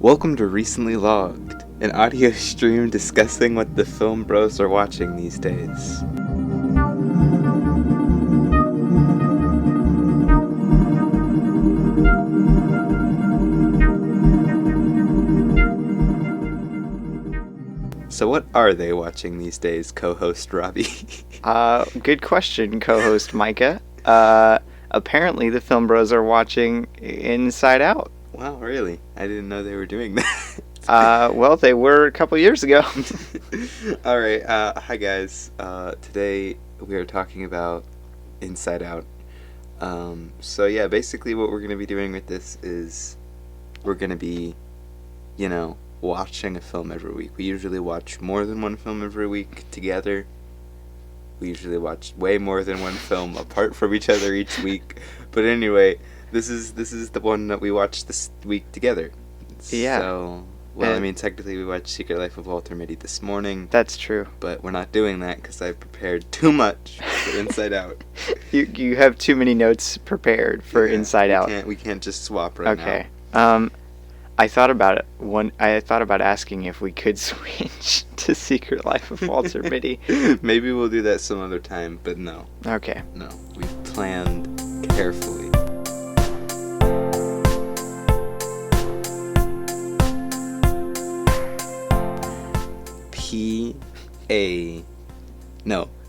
Welcome to Recently Logged, an audio stream discussing what the film bros are watching these days. So what are they watching these days, co-host Robbie? Good question, co-host Micah. Apparently the film bros are watching Inside Out. Wow, really? I didn't know they were doing that. Well, they were a couple years ago. Alright, hi guys. Today we are talking about Inside Out. So yeah, basically what we're going to be doing with this is we're going to be, watching a film every week. We usually watch more than one film every week together. We usually watch way more than one film apart from each other each week. But anyway, this is the one that we watched this week together. Yeah. So, technically we watched Secret Life of Walter Mitty this morning. That's true. But we're not doing that because I prepared too much for Inside Out. You have too many notes prepared for Inside Out. We can't just swap right now. Okay. I thought about it. I thought about asking if we could switch to Secret Life of Walter Mitty. Maybe we'll do that some other time, but no. Okay. No, we've planned carefully.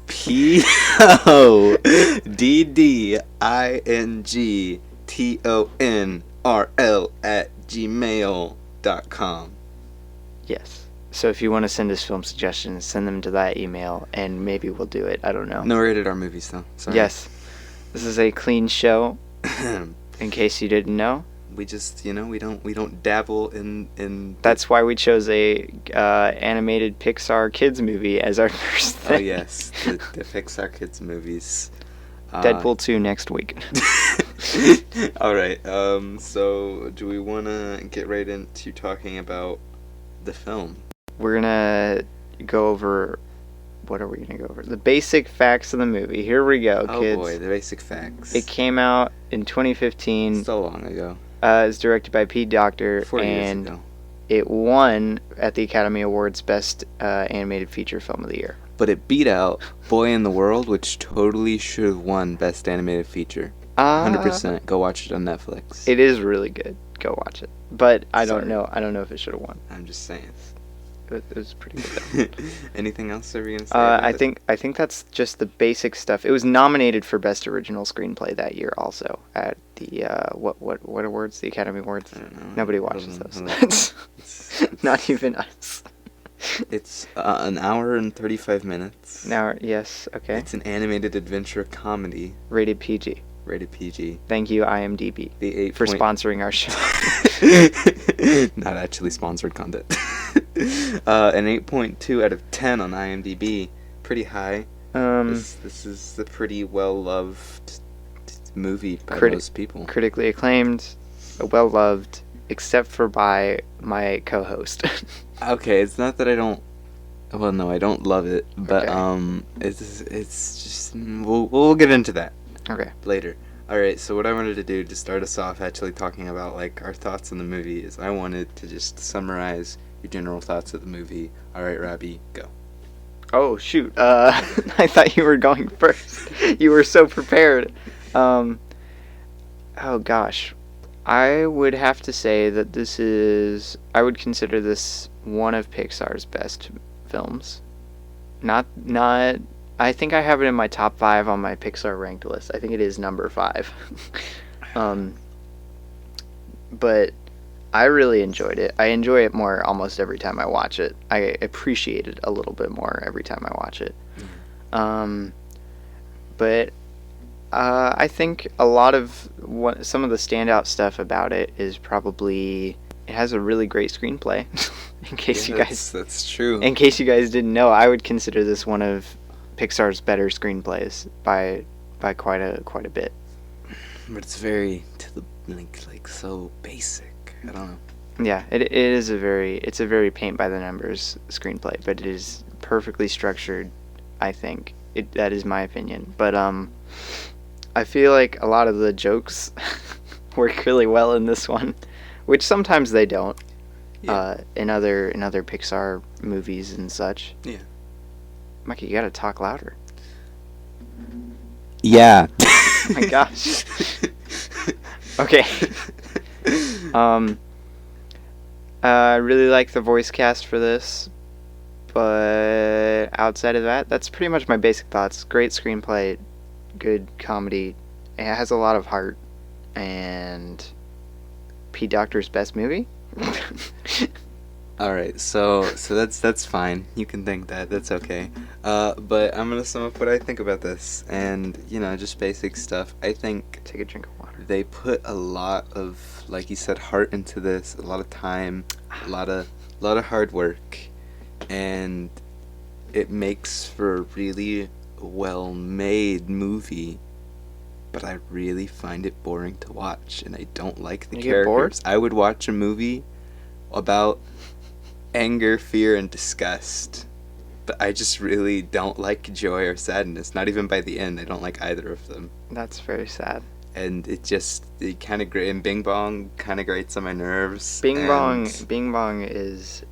PODDINGTONRL@gmail.com. Yes. So if you want to send us film suggestions, send them to that email, and maybe we'll do it. I don't know. No rated R movies, though. Sorry. Yes. This is a clean show, in case you didn't know. We just, we don't dabble in. That's why we chose a animated Pixar kids movie as our first thing. Oh yes, the Pixar kids movies. Deadpool 2 next week. All right. So do we want to get right into talking about the film? We're gonna go over. What are we gonna go over? The basic facts of the movie. Here we go, kids. Oh boy, the basic facts. It came out in 2015. So long ago. It's directed by Pete Docter, 4 years and ago. it won at the Academy Awards Best Animated Feature Film of the Year. But it beat out Boy in the World, which totally should have won Best Animated Feature. 100%. Go watch it on Netflix. It is really good. Go watch it. But I Sorry. don't know. I don't know if it should have won. I'm just saying. It was pretty good. Anything else are we gonna say? I think that's just the basic stuff. It was nominated for Best Original Screenplay that year, also at the what awards? The Academy Awards. I don't know. Nobody watches those. Not even us. It's an hour and 35 minutes. An hour, yes. Okay. It's an animated adventure comedy. Rated PG. Rated PG. Thank you, IMDb, for sponsoring our show. Not actually sponsored content. An 8.2 out of 10 on IMDb. Pretty high. This is a pretty well-loved movie by most people. Critically acclaimed, well-loved, except for by my co-host. Okay, it's not that I don't... Well, no, I don't love it, but Okay. it's just... We'll get into that. Okay. Later. Alright, so what I wanted to do to start us off actually talking about our thoughts on the movie is I wanted to just summarize your general thoughts of the movie. Alright, Robbie, go. Oh, shoot. I thought you were going first. You were so prepared. Oh, gosh. I would have to say that I would consider this one of Pixar's best films. Not I think I have it in my top 5 on my Pixar ranked list. I think it is number 5. But I really enjoyed it. I enjoy it more almost every time I watch it. I appreciate it a little bit more every time I watch it. But I think a lot of some of the standout stuff about it is probably it has a really great screenplay. That's true. In case you guys didn't know, I would consider this one of Pixar's better screenplays by quite a bit. But it's very so basic. I don't know. Yeah, it is a very paint by the numbers screenplay, but it is perfectly structured. I think that is my opinion. But I feel like a lot of the jokes work really well in this one, which sometimes they don't. Yeah. in other Pixar movies and such. Yeah. Micah, you gotta talk louder. Yeah. Oh my gosh. Okay. Um, I really like the voice cast for this, but outside of that, that's pretty much my basic thoughts. Great screenplay, good comedy. It has a lot of heart, and Pete Docter's best movie. All right, so that's fine. You can think that. That's okay. But I'm gonna sum up what I think about this, and just basic stuff. I think Take a drink of water. they put a lot of, like you said, heart into this. A lot of time, a lot of hard work, and it makes for a really well-made movie. But I really find it boring to watch, and I don't like the You get bored? characters. I would watch a movie about anger, fear, and disgust. But I just really don't like joy or sadness. Not even by the end. I don't like either of them. That's very sad. And it kind of and Bing Bong kind of grates on my nerves. Bing Bong is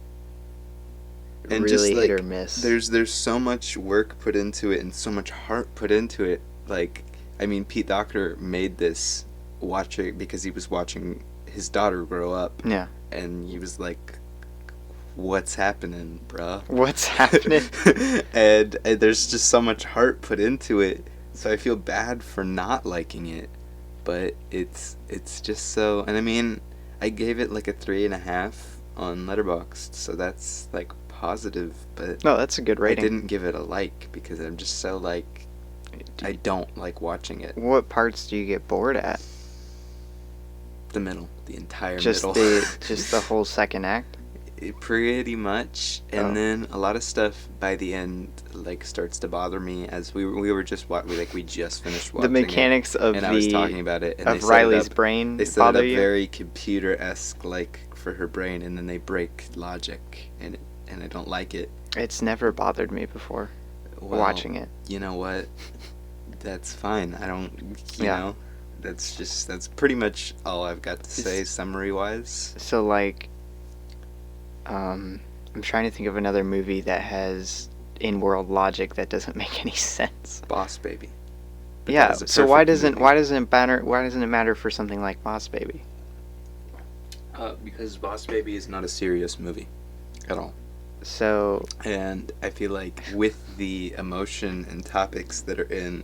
and really just, hit or miss. There's so much work put into it and so much heart put into it. Like, I mean, Pete Docter made this watching because he was watching his daughter grow up. Yeah. And he was like, what's happening, bruh? What's happening? and there's just so much heart put into it, so I feel bad for not liking it, but it's just so. And I mean, I gave it like a 3.5 on Letterboxd, so that's like positive, but No, that's a good rating. I didn't give it a like because I'm just so like, I don't like watching it. What parts do you get bored at? The middle, the entire Just middle. just the whole second act. Pretty much, and Oh. then a lot of stuff by the end like starts to bother me as we were just we just finished watching The mechanics of and I was talking about it, and they of set Riley's it up, brain they set it bother up you. very computer-esque, like for her brain, and then they break logic and I don't like it. It's never bothered me before Well, watching it. you know what? That's fine. I don't. You Yeah. know, that's pretty much all I've got to say summary-wise. So like, I'm trying to think of another movie that has in-world logic that doesn't make any sense. Boss Baby. But Yeah. that was a So why perfect doesn't movie. why doesn't it matter? Why doesn't it matter for something like Boss Baby? Because Boss Baby is not a serious movie at all. So And I feel like with the emotion and topics that are in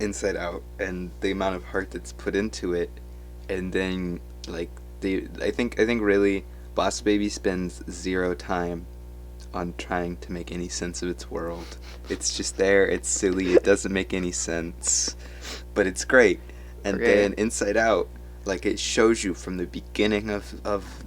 Inside Out and the amount of heart that's put into it, and then like I think really Boss Baby spends zero time on trying to make any sense of its world. It's just there, it's silly, it doesn't make any sense, but it's great. And Okay. then Inside Out, like, it shows you from the beginning of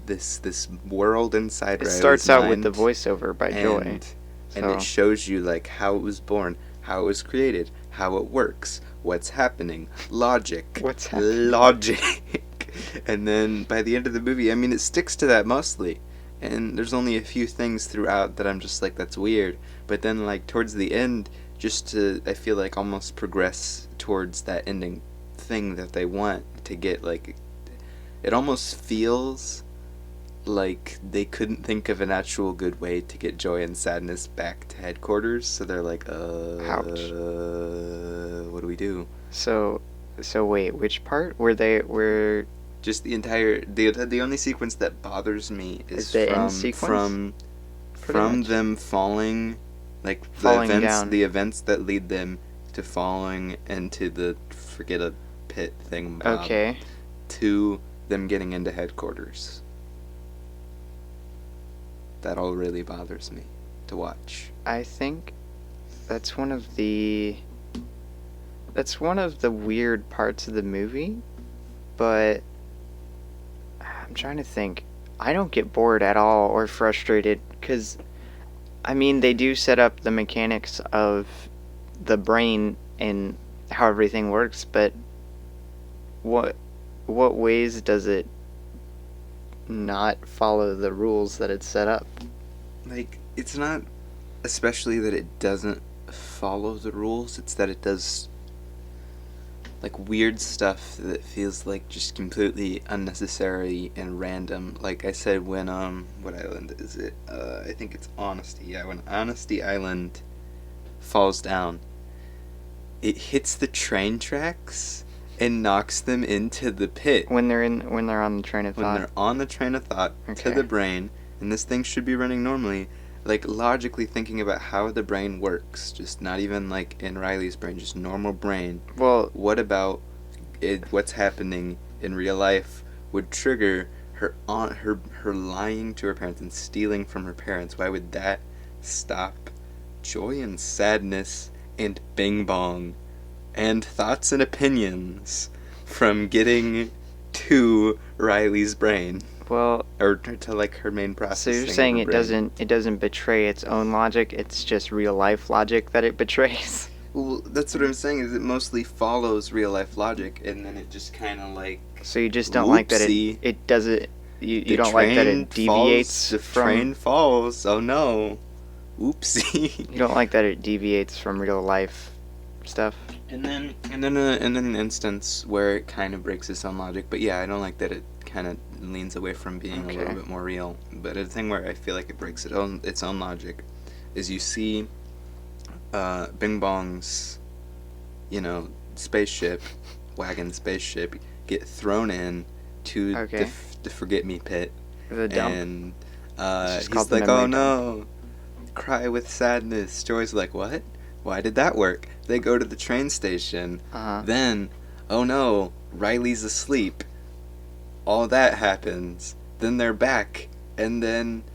this world inside it Riley's starts out with mind, the voiceover by Joy. and So it shows you like how it was born, how it was created, how it works, what's happening, logic, What's happening? logic. And then by the end of the movie, I mean, it sticks to that mostly. And there's only a few things throughout that I'm just like, that's weird. But then, like, towards the end, just to, I feel like, almost progress towards that ending thing that they want to get, like, it almost feels like they couldn't think of an actual good way to get joy and sadness back to headquarters. So they're like, Ouch. what do we do? So wait, which part? Where Just the entire the only sequence that bothers me is the end from sequence? Pretty from much. them falling, like Falling down. the events that lead them to falling into the forget a pit thing, Okay. to them getting into headquarters. That all really bothers me to watch. I think that's one of the weird parts of the movie, but I'm trying to think. I don't get bored at all or frustrated because I mean they do set up the mechanics of the brain and how everything works, but what ways does it not follow the rules that it's set up? Like, it's not especially that it doesn't follow the rules, it's that it does like weird stuff that feels like just completely unnecessary and random. Like I said, when what island is it? I think it's Honesty. Yeah, when Honesty Island falls down, it hits the train tracks and knocks them into the pit. When they're on the train of thought. When they're on the train of thought to the brain, and this thing should be running normally, like logically thinking about how the brain works, just not even like in Riley's brain, just normal brain. Well, what about what's happening in real life would trigger her lying to her parents and stealing from her parents? Why would that stop joy and sadness and Bing Bong and thoughts and opinions from getting to Riley's brain? Well, or to like her main processing. So you're saying it doesn't betray its own logic, it's just real life logic that it betrays? Well, that's what I'm saying, is it mostly follows real life logic, and then it just kind of like... So you just don't like that it doesn't... You don't like that it deviates the train falls, oh no. Oopsie. You don't like that it deviates from real life stuff? And then an instance where it kind of breaks its own logic, but yeah, I don't like that it kind of leans away from being a little bit more real. But a thing where I feel like it breaks its own logic is you see Bing Bong's, spaceship get thrown in to the Forget Me pit. The dump. And he's like, oh no, cry with sadness. Joy's like, what? Why did that work? They go to the train station. Then, oh no, Riley's asleep. All that happens. Then they're back. And then,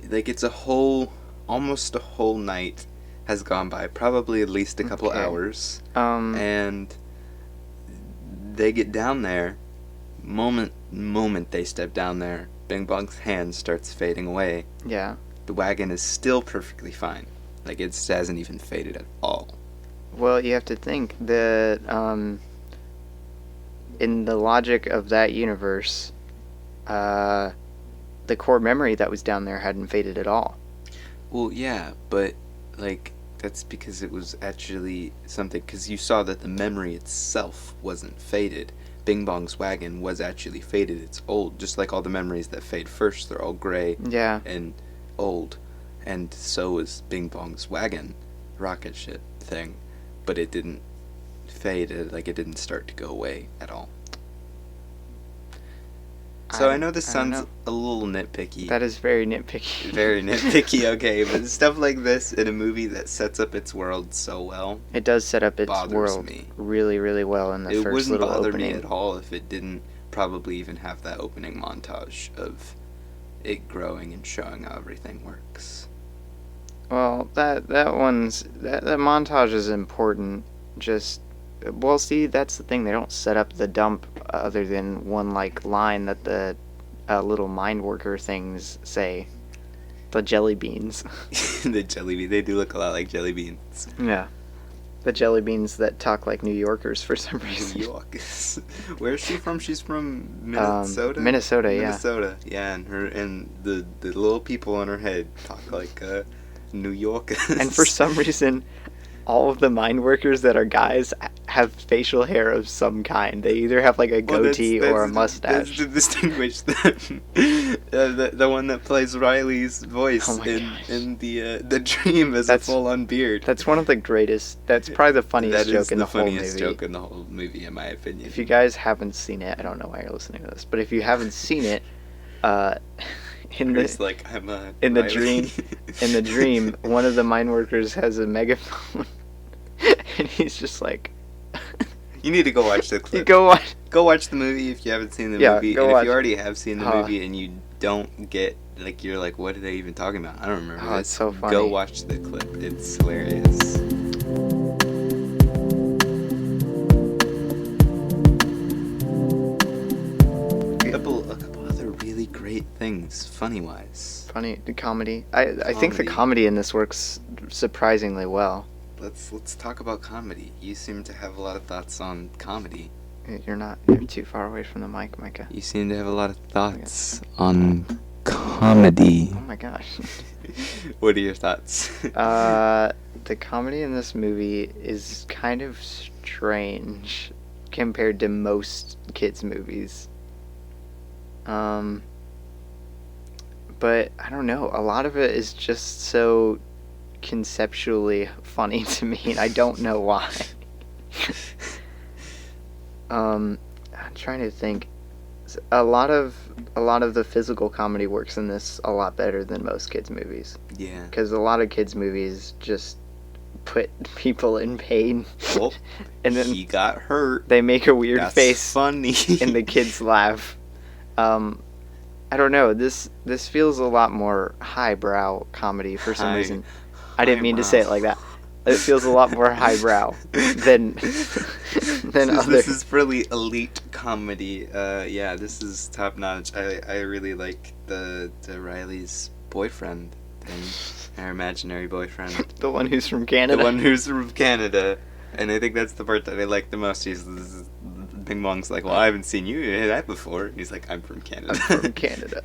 like, it's almost a whole night has gone by. Probably at least a couple hours. And they get down there. Moment they step down there, Bing Bong's hand starts fading away. Yeah. The wagon is still perfectly fine. Like, it hasn't even faded at all. Well, you have to think that, in the logic of that universe, the core memory that was down there hadn't faded at all. Well, yeah, but, like, that's because it was actually something... Because you saw that the memory itself wasn't faded. Bing Bong's wagon was actually faded. It's old. Just like all the memories that fade first, they're all gray and old. And so is Bing Bong's wagon, rocket ship thing. But it didn't fade, it didn't start to go away at all. So I know this sounds a little nitpicky. That is very nitpicky. Very nitpicky, okay. But stuff like this in a movie that sets up its world so well... It does set up its world really, really well in the first little opening. It wouldn't bother me at all if it didn't probably even have that opening montage of it growing and showing how everything works. Well, that montage is important. Well, see, that's the thing. They don't set up the dump other than one line that the little mind worker things say. The jelly beans. The jelly beans. They do look a lot like jelly beans. Yeah. The jelly beans that talk like New Yorkers for some reason. New York. Where is she from? She's from Minnesota. Minnesota, yeah. Minnesota, yeah. And the little people in her head talk like New Yorkers. And for some reason, all of the mine workers that are guys have facial hair of some kind. They either have a goatee or a mustache. That's to distinguish them. The one that plays Riley's voice in the dream as a full-on beard. That's one of the greatest. That's probably the funniest joke in the whole movie. That is the funniest joke in the whole movie, in my opinion. If you guys haven't seen it, I don't know why you're listening to this, but if you haven't seen it, in the dream, one of the mine workers has a megaphone. And he's just like... You need to go watch the clip. Go watch the movie if you haven't seen the movie. And if you already have seen the movie and you don't get... you're like, what are they even talking about? I don't remember this. It's so funny. Go watch the clip. It's hilarious. A couple other really great things, funny-wise. Funny, the comedy. I think the comedy in this works surprisingly well. Let's talk about comedy. You seem to have a lot of thoughts on comedy. You're too far away from the mic, Micah. You seem to have a lot of thoughts on comedy. Oh my gosh. What are your thoughts? The comedy in this movie is kind of strange. compared to most kids' movies. But I don't know. A lot of it is just so conceptually funny to me, and I don't know why. I'm trying to think. A lot of the physical comedy works in this a lot better than most kids' movies. Yeah. Because a lot of kids' movies just put people in pain. Well, and then he got hurt. they make a weird That's face, funny. and the kids laugh. I don't know. This feels a lot more highbrow comedy for some reason. I didn't mean to say it like that. It feels a lot more highbrow than other. This is really elite comedy. Yeah, this is top notch. I really like the Riley's boyfriend thing, our imaginary boyfriend. The one who's from Canada. The one who's from Canada, and I think that's the part that I like the most. Bing Bong's like, well, I haven't seen you in that before. He's like, I'm from Canada. I'm from Canada.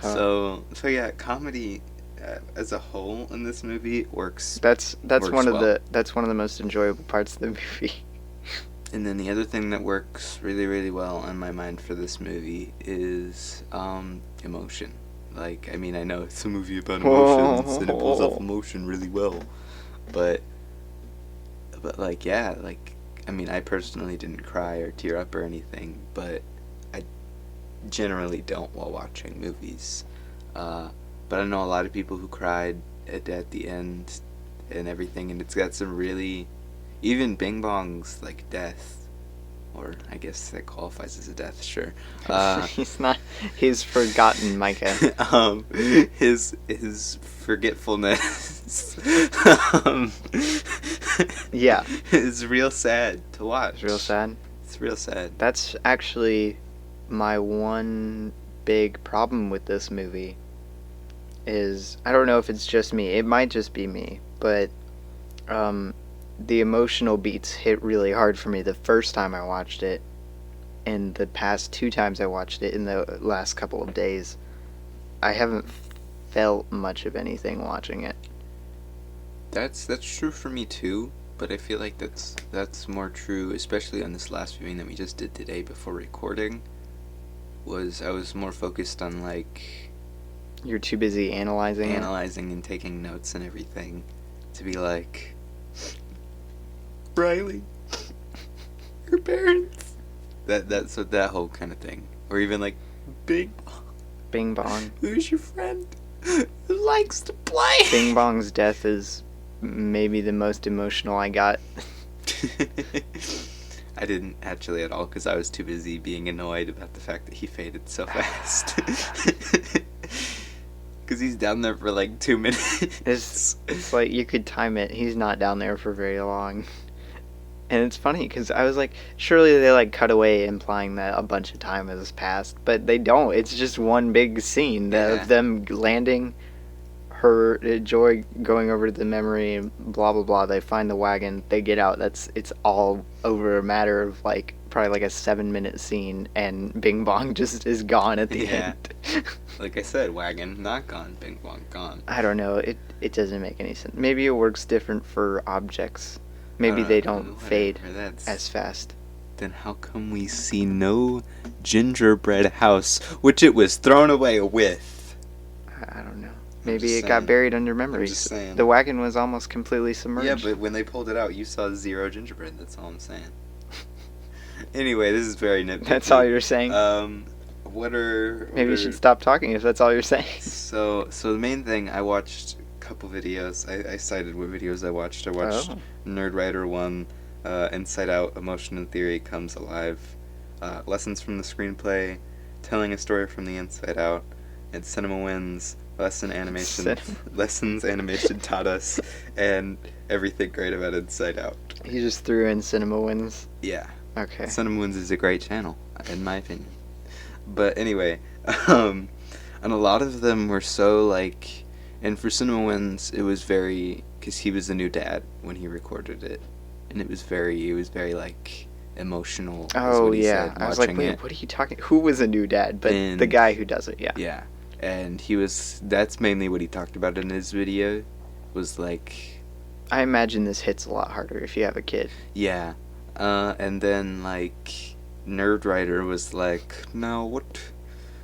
So yeah, comedy as a whole in this movie works. That's works one of well. that's one of the most enjoyable parts of the movie. And then the other thing that works really, really well on my mind for this movie is emotion. Like, I mean, I know it's a movie about emotions and it pulls off emotion really well, but like, yeah, like, I mean, I personally didn't cry or tear up or anything, but I generally don't while watching movies. But I know a lot of people who cried at the end and everything, and it's got some really, even Bing Bong's like death, or I guess that qualifies as a death, sure. He's forgotten, Micah. His forgetfulness. Yeah, is real sad to watch. it's real sad. It's real sad. That's actually my one big problem with this movie. Is I don't know if it's just me. It might just be me, but the emotional beats hit really hard for me the first time I watched it, and the past 2 times I watched it in the last couple of days, I haven't felt much of anything watching it. That's true for me too, but I feel like that's more true, especially on this last viewing that we just did today before recording. I was more focused on like You're too busy analyzing and taking notes and everything to be like, Riley, your parents. That's what that whole kind of thing, or even like Bing Bong. Who's your friend? Who likes to play? Bing Bong's death is maybe the most emotional I got. I didn't actually at all because I was too busy being annoyed about the fact that he faded so fast. Because he's down there for like 2 minutes. It's like you could time it. He's not down there for very long. And it's funny because I was like, surely they like cut away implying that a bunch of time has passed, but they don't. It's just one big scene of them landing, her Joy going over to the memory and blah blah blah. They find the wagon, they get out. It's all over a matter of like probably like a 7-minute scene, and Bing Bong just is gone at the end. Like I said, wagon not gone, Bing Bong gone. I don't know. It doesn't make any sense. Maybe it works different for objects. Maybe they don't fade as fast. Then how come we see no gingerbread house, which it was thrown away with? I don't know. Maybe it got buried under memories. I'm just saying. The wagon was almost completely submerged. Yeah, but when they pulled it out, you saw 0 gingerbread. That's all I'm saying. Anyway, this is very nitpicky. That's all you're saying? Maybe you should stop talking if that's all you're saying. So the main thing, I watched couple videos. I cited what videos I watched. I watched Nerd Writer 1, Inside Out, Emotion and Theory Comes Alive, Lessons from the Screenplay, Telling a Story from the Inside Out, and Cinema Wins, Lessons Animation Taught Us, and Everything Great About Inside Out. You just threw in Cinema Wins? Yeah. Okay. Cinema Wins is a great channel, in my opinion. But anyway, and a lot of them were so like... And for Cinema Wins, it was very... Because he was a new dad when he recorded it. And it was very like, emotional. Oh, yeah. I was like, wait, what are you talking... Who was a new dad? But the guy who does it, yeah. Yeah. And that's mainly what he talked about in his video. Was like... I imagine this hits a lot harder if you have a kid. Yeah. And then like Nerdwriter was like, now what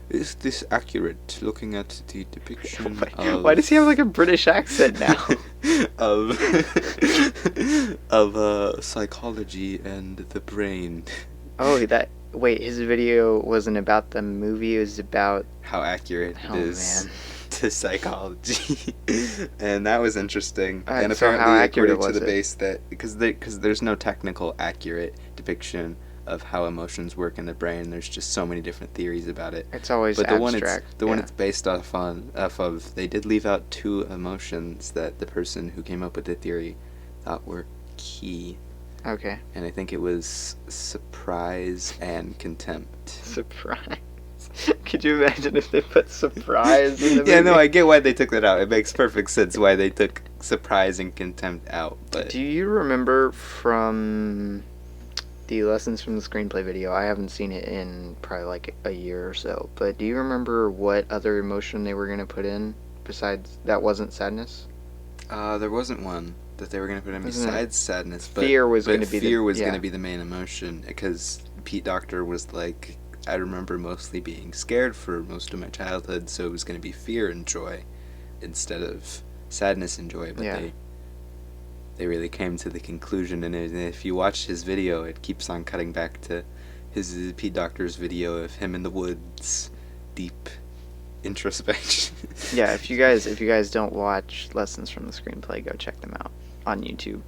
is this accurate? Looking at the depiction Why does he have like a British accent now? of psychology and the brain. Oh, wait, his video wasn't about the movie, it was about How accurate it oh is man. to psychology. And that was interesting. And So how apparently, accurate according to was the it? base, that because there's no technical accurate depiction of how emotions work in the brain. There's just so many different theories about it. It's always But abstract. the one it's based off of, they did leave out two emotions that the person who came up with the theory thought were key. Okay. And I think it was surprise and contempt. Surprise. Could you imagine if they put surprise in the movie? Yeah, no, I get why they took that out. It makes perfect sense why they took surprise and contempt out. But Do you remember from the Lessons from the Screenplay video? I haven't seen it in probably like a year or so, but do you remember what other emotion they were going to put in besides that wasn't sadness? there wasn't one that they were going to put in Wasn't it- besides sadness. But Fear was but going to be fear the was going yeah. to be the main emotion because Pete Docter was like, I remember mostly being scared for most of my childhood, so it was going to be fear and joy instead of sadness and joy. But Yeah. they really came to the conclusion, and if you watch his video, it keeps on cutting back to his Pete Docter's video of him in the woods, deep introspection. Yeah, if you guys don't watch Lessons from the Screenplay, go check them out on YouTube.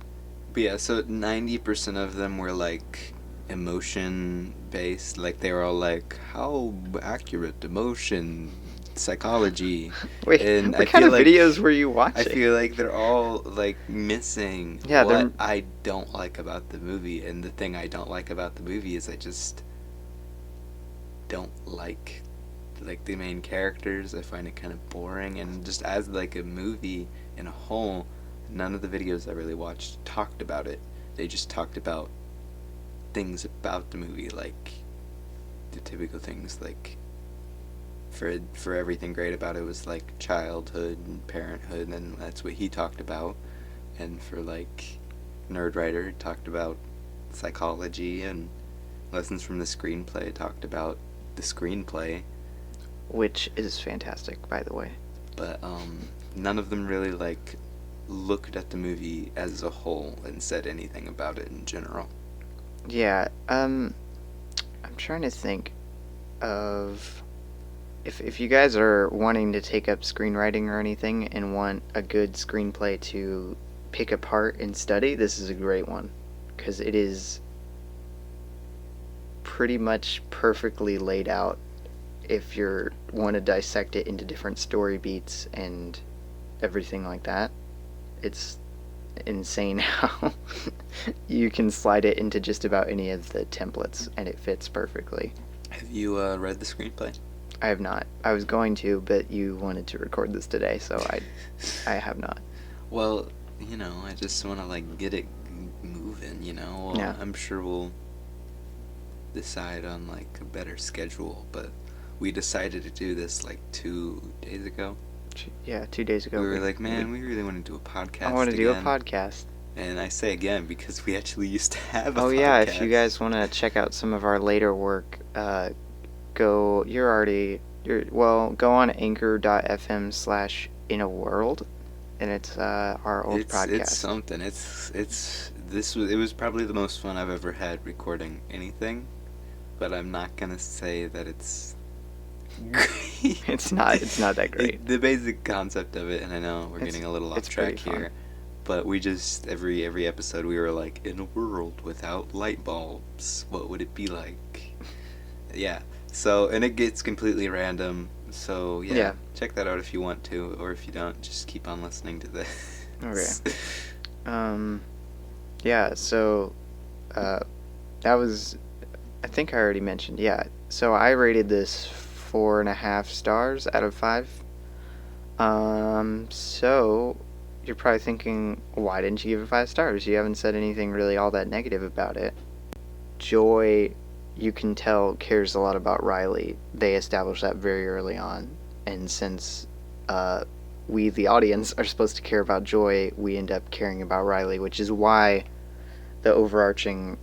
But yeah, so 90% of them were like emotion based. Like they were all like, how accurate emotion psychology. Wait, And what I kind feel of like- videos were you I watching? feel like they're all like missing Yeah, what they're- I don't like about the movie, and the thing I don't like about the movie is I just don't like the main characters. I find it kind of boring, and just as like a movie in a whole, none of the videos I really watched talked about it. They just talked about things about the movie, like the typical things like for everything great about it was like childhood and parenthood, and that's what he talked about. And for like Nerdwriter, it talked about psychology, and Lessons from the Screenplay talked about the screenplay. Which is fantastic, by the way. But none of them really like looked at the movie as a whole and said anything about it in general. Yeah, I'm trying to think of if you guys are wanting to take up screenwriting or anything and want a good screenplay to pick apart and study, this is a great one because it is pretty much perfectly laid out if you want to dissect it into different story beats and everything like that. It's insane how you can slide it into just about any of the templates and it fits perfectly. Have you read the screenplay? I have not. I was going to, but you wanted to record this today, so I have not. Well, you know, I just want to like get it moving, you know. Well, Yeah. I'm sure we'll decide on like a better schedule, but we decided to do this like 2 days ago. Yeah, 2 days ago. We were like, man, we really want to do a podcast. I want to do a again." podcast. And I say again because we actually used to have a Oh podcast. yeah, if you guys want to check out some of our later work, go on anchor.fm/inaworld, and it's our old podcast. It's something. It was probably the most fun I've ever had recording anything, but I'm not gonna say that it's great. It's not that great. The basic concept of it, and I know we're getting a little off it's track pretty fun. here, but we just every episode we were like, in a world without light bulbs, what would it be like? Yeah. So, and it gets completely random. So yeah, check that out if you want to, or if you don't, just keep on listening to this. Okay. Yeah, so that was, I think I already mentioned, yeah. So I rated this 4.5 stars out of 5. So you're probably thinking, why didn't you give it 5 stars? You haven't said anything really all that negative about it. Joy, you can tell, cares a lot about Riley. They established that very early on. And since we, the audience, are supposed to care about Joy, we end up caring about Riley, which is why the overarching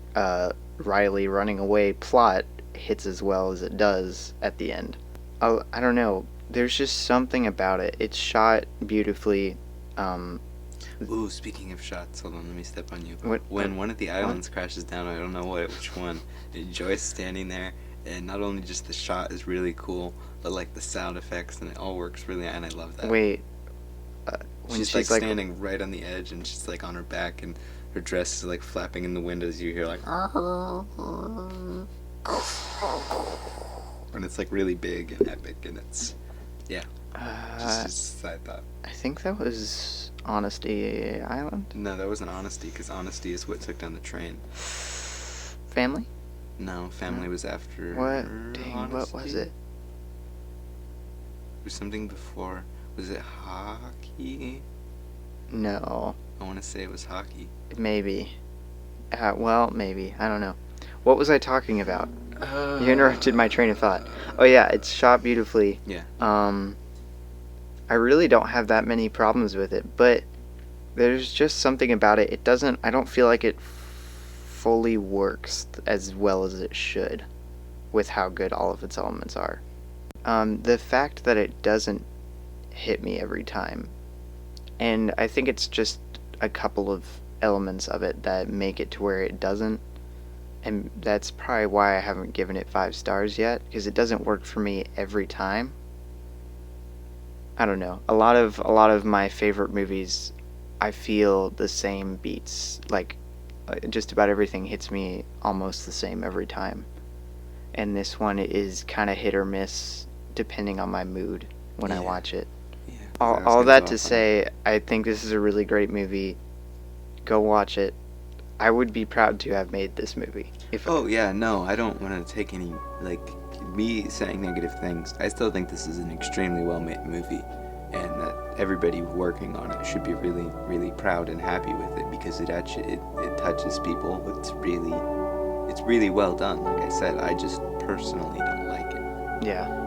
Riley running away plot hits as well as it does at the end. I don't know. There's just something about it. It's shot beautifully. Ooh, speaking of shots, hold on, let me step on you. What? When one of the islands crashes down, I don't know which one, Joy's standing there, and not only just the shot is really cool, but like the sound effects, and it all works really, and I love that. Wait. When she's like standing right on the edge, and she's like on her back, and her dress is like flapping in the wind as you hear like, and it's like really big and epic, and it's, yeah. Just a side thought. I think that was Honesty Island? No, that wasn't Honesty, because Honesty is what took down the train. Family? No, Family was after. What? Dang, Honesty? what was it? It was something before. Was it Hockey? No. I want to say it was Hockey. Maybe. Well, maybe. I don't know. What was I talking about? You interrupted my train of thought. Oh yeah, it's shot beautifully. Yeah. I really don't have that many problems with it, but there's just something about it. I don't feel like it fully works as well as it should with how good all of its elements are. The fact that it doesn't hit me every time, and I think it's just a couple of elements of it that make it to where it doesn't, and that's probably why I haven't given it 5 stars yet, because it doesn't work for me every time. I don't know. A lot of my favorite movies, I feel the same beats. Like, just about everything hits me almost the same every time. And this one is kind of hit or miss depending on my mood when I watch it. Yeah. All that to say, I think this is a really great movie. Go watch it. I would be proud to have made this movie. Yeah, no, I don't want to take any, like, me saying negative things. I still think this is an extremely well-made movie, and that everybody working on it should be really, really proud and happy with it, because it touches people. It's really well done. Like I said, I just personally don't like it. Yeah.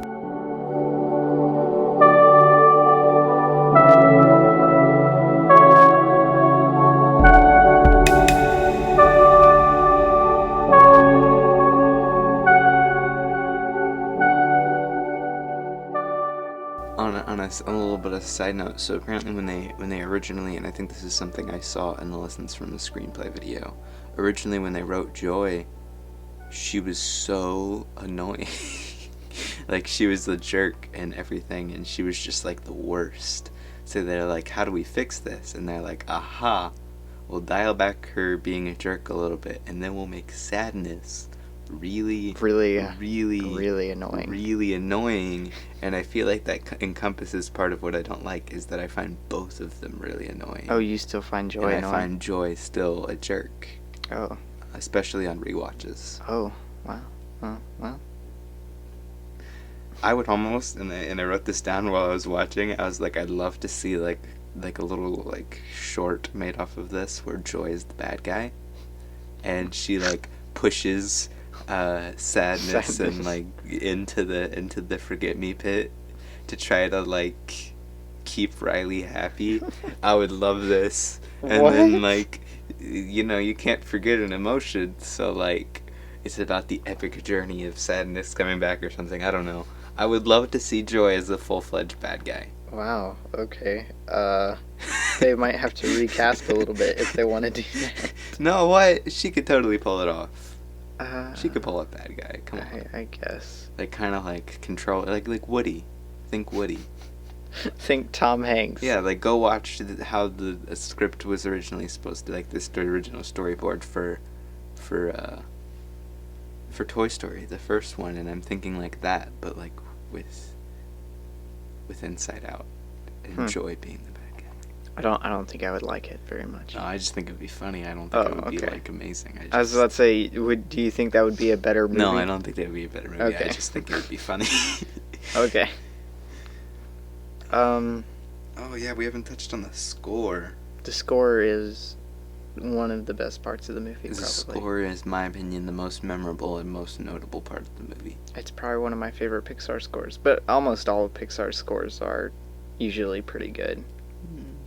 On a little bit of a side note, so apparently when they originally, and I think this is something I saw in the Lessons from the Screenplay video, originally when they wrote Joy, she was so annoying. Like, she was the jerk and everything, and she was just like the worst. So they're like, how do we fix this? And they're like, aha, we'll dial back her being a jerk a little bit, and then we'll make Sadness really annoying. And I feel like that encompasses part of what I don't like, is that I find both of them really annoying. Oh, you still find Joy annoying? I find Joy still a jerk. Oh. Especially on rewatches. Oh, wow. Oh, well. I would almost, and I wrote this down while I was watching, I was like, I'd love to see like a little like short made off of this where Joy is the bad guy, and she like pushes sadness and like into the forget me pit to try to like keep Riley happy. I would love this. And what? Then like, you know, you can't forget an emotion, so like it's about the epic journey of Sadness coming back or something. I don't know. I would love to see Joy as a full-fledged bad guy. Wow, okay. They might have to recast a little bit if they want to do that. No, what? She could totally pull it off. She could pull a bad guy. Come on. I guess. Like, kind of like control, like Woody. Think Woody. Think Tom Hanks. Yeah, like go watch how the script was originally supposed to, like this original storyboard for Toy Story, the first one, and I'm thinking like that, but like with Inside Out and Joy being the bad guy. I don't think I would like it very much. No, I just think it would be funny. I don't think it would be like amazing. I was about to say, do you think that would be a better movie? No, I don't think that would be a better movie. Okay. I just think it would be funny. Okay. Oh yeah, we haven't touched on the score. The score is one of the best parts of the movie, The probably. score is, in my opinion, the most memorable and most notable part of the movie. It's probably one of my favorite Pixar scores, but almost all of Pixar's scores are usually pretty good.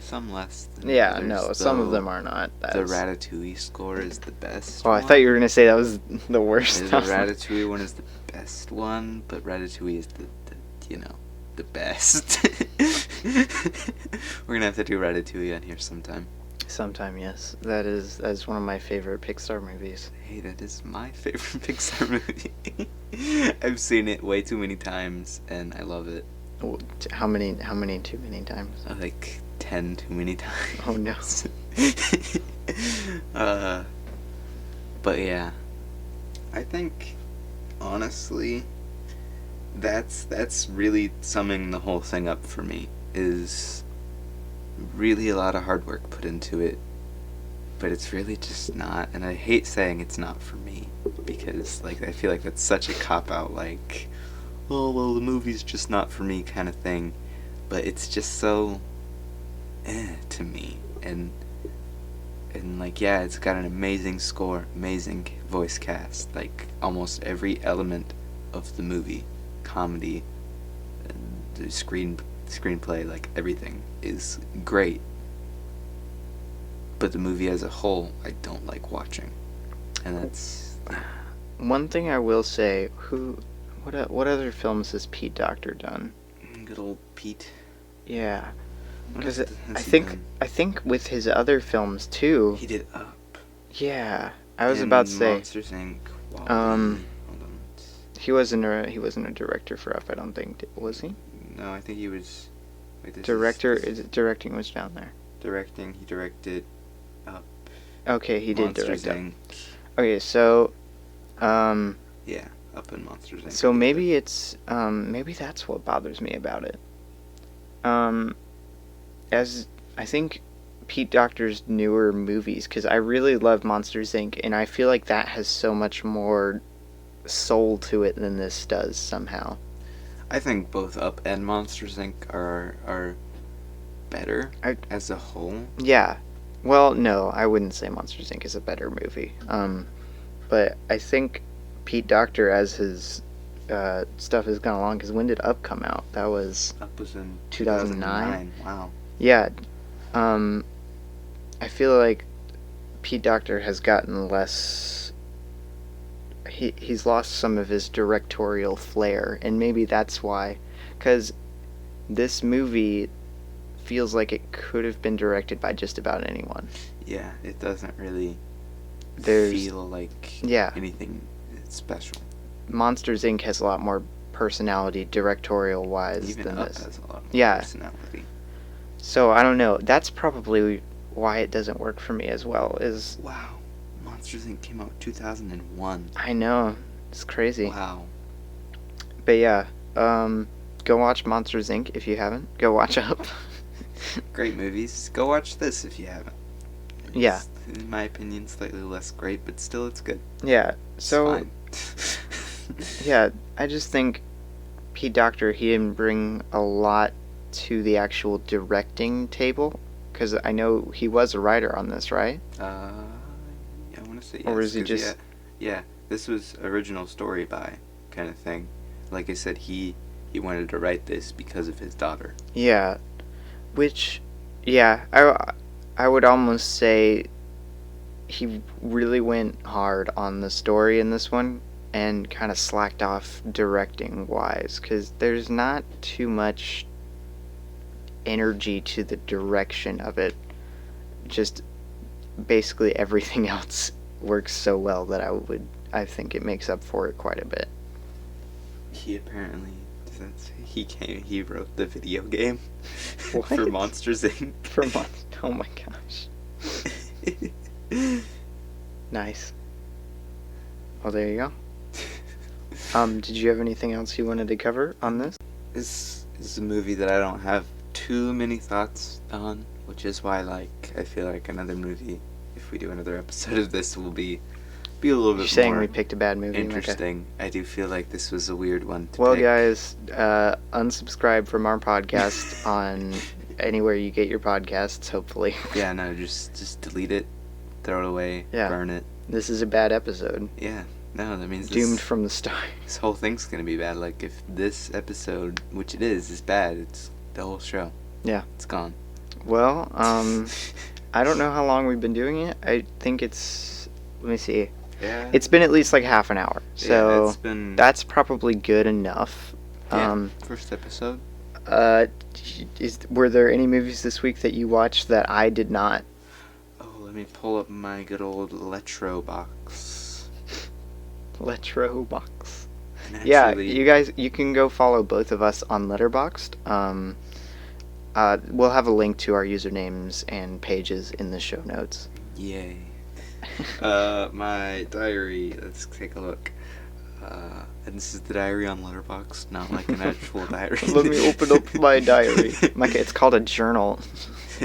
some less than Yeah, others, no, some of though. them are not. The Ratatouille score is the best. Oh, I thought you were gonna say that was the worst. The Ratatouille one is the best one, but Ratatouille is the the best. We're gonna have to do Ratatouille on here sometime. Sometime, yes. That is one of my favorite Pixar movies. Hey, that is my favorite Pixar movie. I've seen it way too many times, and I love it. Oh, how many too many times? Like 10 too many times. Oh no. But yeah, I think honestly, that's really summing the whole thing up for me. Is really a lot of hard work put into it, but it's really just not. And I hate saying it's not for me, because like I feel like that's such a cop out, like, oh well, the movie's just not for me kind of thing. But it's just so to me, and like, yeah, it's got an amazing score, amazing voice cast, like almost every element of the movie, comedy, the screenplay, like everything is great. But the movie as a whole, I don't like watching, and that's One thing I will say, what other films has Pete Docter done? good old Pete. Yeah, because I Has he done? think with his other films too. He did Up. Yeah, I was and about to say Monsters Inc. Wall-E. Um, Hold on. he wasn't a director for Up. I don't think, was he? No, I think he was. Wait, Directing was down there. Directing. He directed Up. Okay, he did Monsters direct Up. Inc. Okay, so Yeah, Up and Monsters Inc. so maybe it's maybe that's what bothers me about it. As I think Pete Docter's newer movies, because I really love Monsters Inc. and I feel like that has so much more soul to it than this does somehow. I think both Up and Monsters Inc. are better as a whole. Yeah. Well, no, I wouldn't say Monsters Inc. is a better movie. But I think Pete Docter, as his stuff has gone along, because when did Up come out? That was Up was in 2009? Wow. Yeah. I feel like Pete Docter has gotten less. He's lost some of his directorial flair, and maybe that's why. Because this movie feels like it could have been directed by just about anyone. Yeah, it doesn't really There's feel like yeah. anything special. Monsters Inc. has a lot more personality directorial wise Even than Up this. has a lot more Yeah. personality. So I don't know. That's probably why it doesn't work for me as well. Is Wow. Monsters Inc. came out 2001. I know it's crazy. Wow. But yeah, go watch Monsters Inc. if you haven't. Go watch Up. Great movies. Go watch this if you haven't. It's, Yeah. in my opinion, slightly less great, but still it's good. Yeah. It's So fine. yeah, I just think Pete Docter, he didn't bring a lot to the actual directing table, because I know he was a writer on this, right? Yeah, I want to say yes. Or was he 'cause just- Yeah, this was original story by kind of thing. Like I said, he wanted to write this because of his daughter. Yeah. Which, yeah, I would almost say he really went hard on the story in this one and kind of slacked off directing wise, because there's not too much energy to the direction of it. Just basically everything else works so well that I think it makes up for it quite a bit. He apparently he wrote the video game What? for Monsters Inc. Oh my gosh. Nice. Well, there you go. Did you have anything else you wanted to cover on this? This is a movie that I don't have too many thoughts on, which is why, like, I feel like another movie, if we do another episode of this, will be a little bit You're saying more we picked a bad movie, Micah? interesting. I do feel like this was a weird one to Well, pick. guys, unsubscribe from our podcast on anywhere you get your podcasts, hopefully. Yeah, no, just delete it, throw it away, Yeah. burn it. This is a bad episode. Yeah, no, that means Doomed from the start. this whole thing's gonna be bad. Like, if this episode, which it is bad, it's the whole show. Yeah. It's gone. Well, I don't know how long we've been doing it. I think it's, let me see. Yeah. It's been at least like half an hour. So it's been. that's probably good enough. First episode. Were there any movies this week that you watched that I did not? Oh, let me pull up my good old Letro box. Letro box. And Yeah, actually, you guys, you can go follow both of us on Letterboxd. We'll have a link to our usernames and pages in the show notes. Yay. My diary. Let's take a look. And this is the diary on Letterboxd, not like an actual diary. Let me open up my diary. Micah, it's called a journal.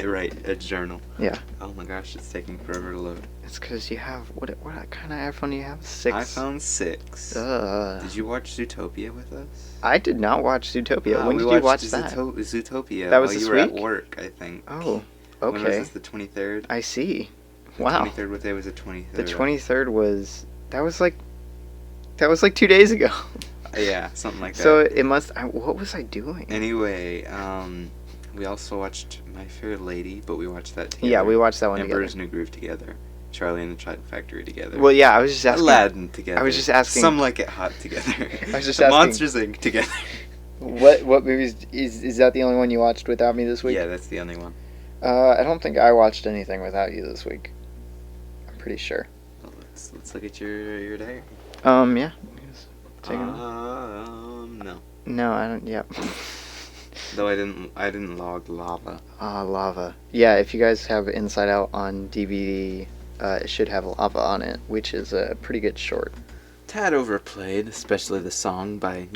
Right, a journal. Yeah. Oh my gosh, it's taking forever to load. It's because you have, what kind of iPhone do you have? 6? iPhone 6. Did you watch Zootopia with us? I did not watch Zootopia. When we did you watch watched that? Zootopia That was while this you were week? at work, I think. Oh, When was okay. this, the 23rd? I see. Wow. 23rd, what day was the 23rd? The 23rd was, that was like 2 days ago. Yeah, something like that. So it must, what was I doing? Anyway, we also watched My Fair Lady, but we watched that together. Yeah, we watched that one Emperor's together. New Groove together. Charlie and the Chocolate Factory together. Well, yeah, I was just asking. Aladdin together. I was just asking. Some Like It Hot together. I was just The asking. Monsters Inc. together. What movies, is that the only one you watched without me this week? Yeah, that's the only one. I don't think I watched anything without you this week. I'm pretty sure. Well, let's look at your diary. Yeah. Take it. No. No, I don't. Yep. Though I didn't log Lava. Lava. Yeah, if you guys have Inside Out on DVD, it should have Lava on it, which is a pretty good short. Tad overplayed, especially the song by,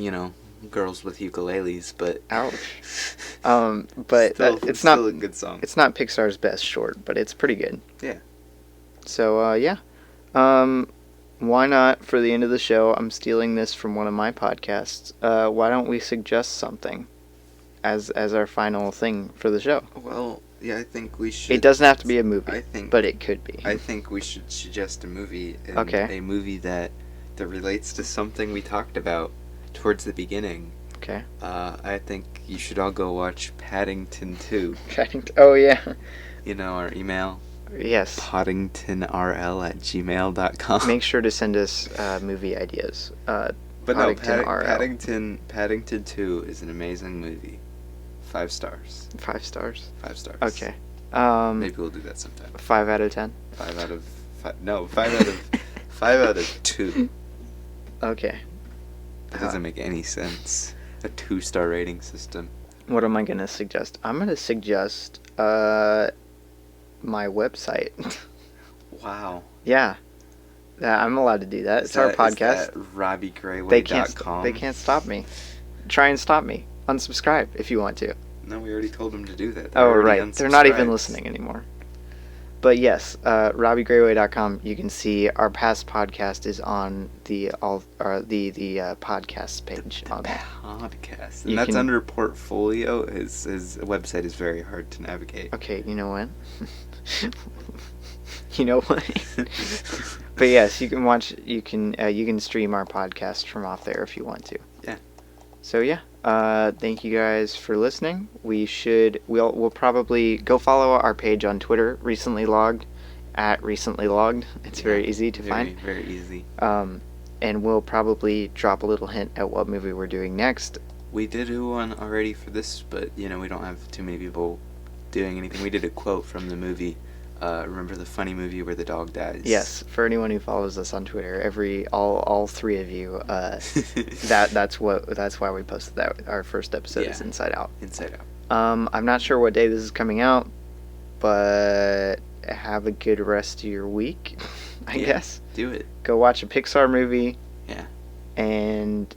girls with ukuleles, but Ouch. But it's not still a good song. It's not Pixar's best short, but it's pretty good. Yeah. So yeah. Why not, for the end of the show, I'm stealing this from one of my podcasts. Why don't we suggest something as our final thing for the show? Well, yeah, I think we should. It doesn't have to be a movie, but but it could be. I think we should suggest a movie. And Okay. A movie that relates to something we talked about towards the beginning. Okay. I think you should all go watch Paddington 2. Oh, yeah. Our email. Yes. poddingtonrl@gmail.com. Make sure to send us movie ideas. But no, Paddington RL. Paddington 2 is an amazing movie. 5 stars. 5 stars. 5 stars. Okay. Maybe we'll do that sometime. 5 out of 10. 5 out of 5. No, 5 out of 5 out of 2. Okay. That doesn't make any sense. A 2-star rating system. What am I going to suggest? I'm going to suggest my website. Wow. Yeah. I'm allowed to do that. It's our podcast. RobbieGrayway.com. They can't stop me. Try and stop me. Unsubscribe if you want to. No, we already told them to do that. Oh, right. They're not even listening anymore. But yes, RobbieGrayway.com. You can see our past podcast is on the podcast page on there. Podcast, and that's under portfolio. His website is very hard to navigate. Okay, you know what? You know what? But yes, you can watch. You can stream our podcast from off there if you want to. Yeah. So yeah. Thank you guys for listening. We'll probably go follow our page on Twitter, Recently Logged, @RecentlyLogged. It's very easy to find. Very easy. And we'll probably drop a little hint at what movie we're doing next. We did do one already for this, but we don't have too many people doing anything. We did a quote from the movie. Remember the funny movie where the dog dies? Yes, for anyone who follows us on Twitter, all 3 of you, that's why we posted that. Our first episode is Inside Out. Inside Out. I'm not sure what day this is coming out, but have a good rest of your week. I guess. Do it. Go watch a Pixar movie. Yeah. And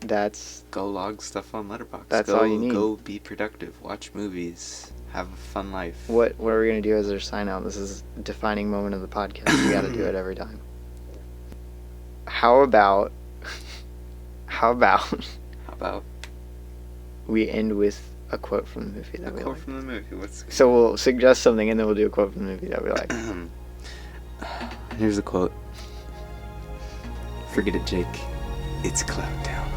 that's go log stuff on Letterboxd. That's all you need. Go be productive. Watch movies. Have a fun life. What are we gonna do as our sign out? This is a defining moment of the podcast. We gotta do it every time. How about we end with a quote from the movie that we like? A quote from the movie. So we'll suggest something and then we'll do a quote from the movie that we like. Here's a quote. Forget it, Jake. It's Cloud Town.